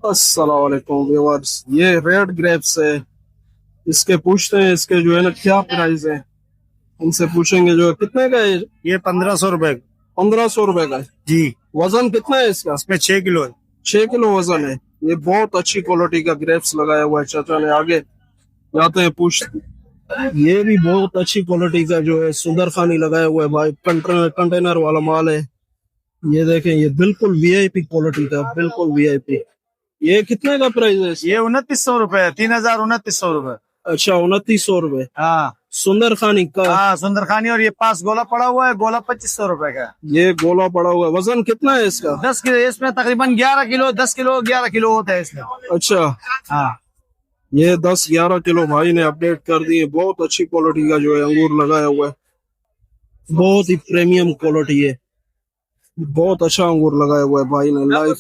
अस्सलाम वालेकुम व्यूअर्स, ये रेड ग्रेप्स है। इसके पूछते हैं इसके जो है ना क्या प्राइस है। इनसे पूछेंगे जो है कितने का है। ये 1500 रुपए 1500 रुपए का है। जी। वजन कितना है इसका। इसमें 6 किलो है। 6 किलो वजन है। ये बहुत अच्छी क्वालिटी का ग्रेप्स लगाया हुआ है चाचा ने। आगे जाते हैं पूछ। ये भी बहुत अच्छी क्वालिटी का जो है सुंदर खानी लगाया हुआ है भाई। कंटेनर वाला माल है। ये देखें, ये बिल्कुल वीआईपी क्वालिटी का, बिल्कुल वीआईपी। ये कितने का प्राइस है इसका? ये 2900 रुपए, 3000 2900 रुपए। अच्छा, 2900 रुपए। हाँ सुंदर खानी का। हाँ, सुंदरखानी। और ये पास गोला पड़ा हुआ है, गोला 2500 रुपए का। ये गोला पड़ा हुआ है। वजन कितना है इसका? 10 किलो। इसमें तकरीबन 11 किलो, 10 किलो 11 किलो होता है इसमें। अच्छा, हाँ। ये 10-11 किलो भाई ने अपडेट कर दिए। बहुत अच्छी क्वालिटी का जो है अंगूर लगाया हुआ है। बहुत ही प्रीमियम क्वालिटी है। बहुत अच्छा अंगूर लगाया हुआ है भाई ने। लाइफ